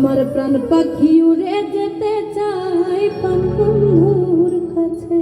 আমার প্রাণ পাখি উড়ে যেতে চাই প্রাণ বন্ধুর কাছে।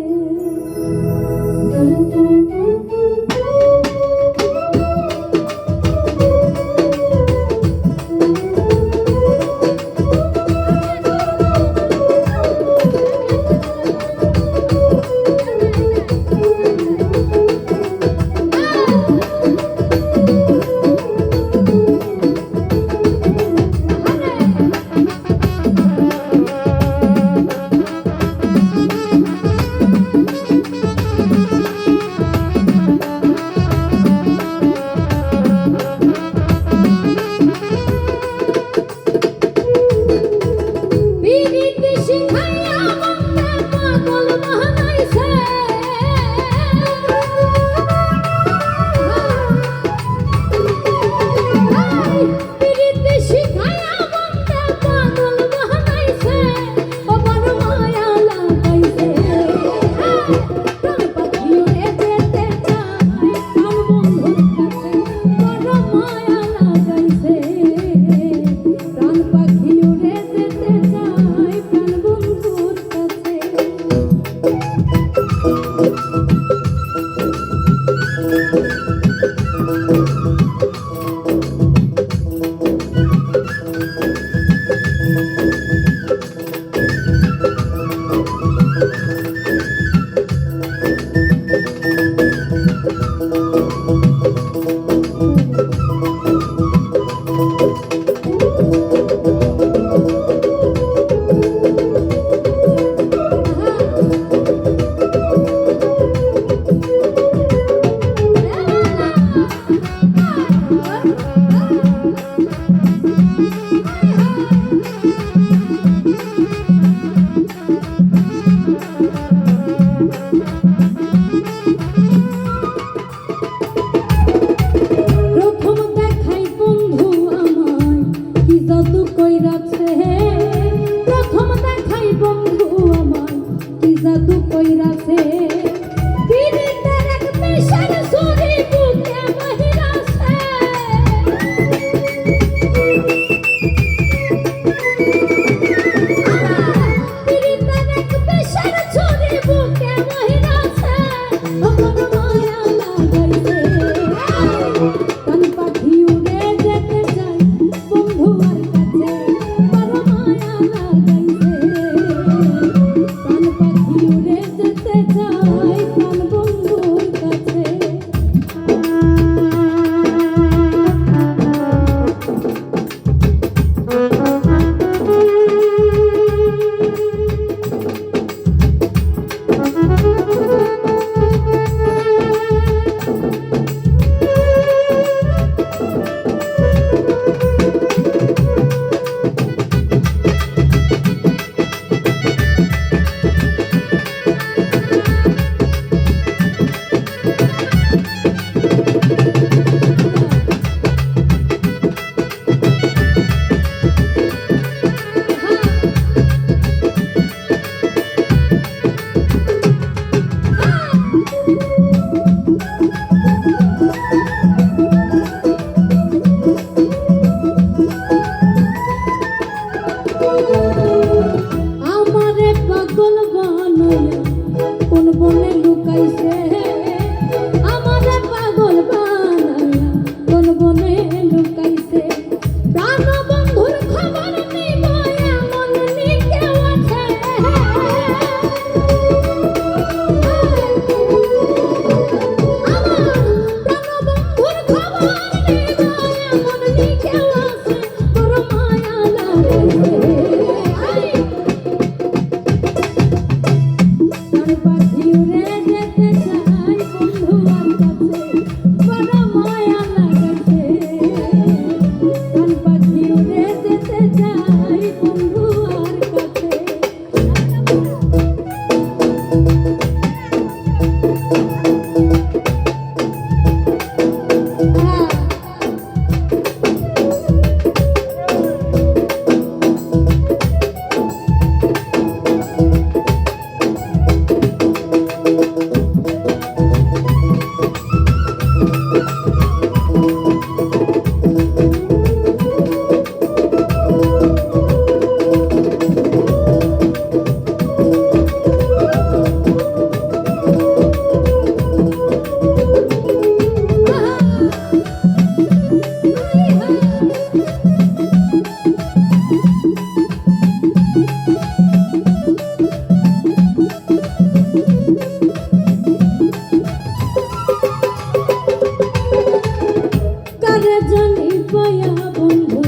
তারে জানি পায়া বন্ধু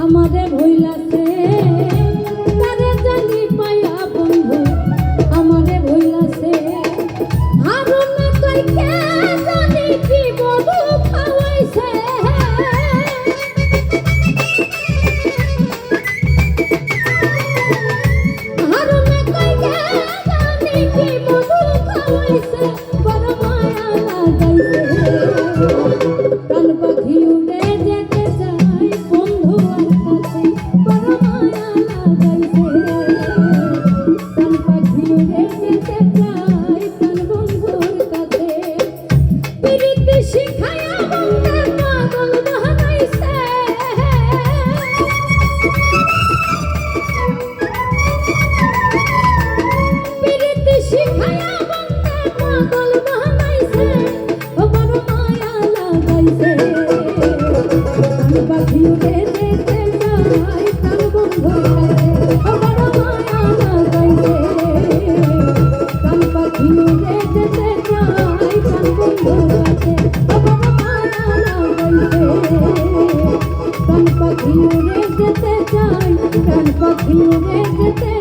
আমারে ভইলাছে, তারে জানি পায়া বন্ধু আমারে ভইলাছে। হারুন কইকে জানি কি বধু খাওয়াইছে, হারুন কইকে জানি কি বধু খাওয়াইছে, বড় মায়া লাগাইছে। প্রাণ পাখি উড়ে যেতে চাই বন্ধুর কাছে, বড় মায়া লাগাইছে। প্রাণ পাখি উড়ে যেতে চাই প্রাণ বন্ধুর কাছে। পিরিতি শিখায়া বন্ধে পাগল বানাইছে, পিরিতি শিখায়া বন্ধে পাগল বানাইছে, ও বড় মায়া লাগাইছে। প্রাণ পাখি উড়ে যেতে চাই প্রাণ বন্ধুর কাছে, ও বড় মায়া লাগাইছে। প্রাণ পাখি উড়ে যেতে চাই প্রাণ বন্ধুর কাছে, ও বড় মায়া লাগাইছে। প্রাণ পাখি উড়ে যেতে চাই, প্রাণ পাখি উড়ে যেতে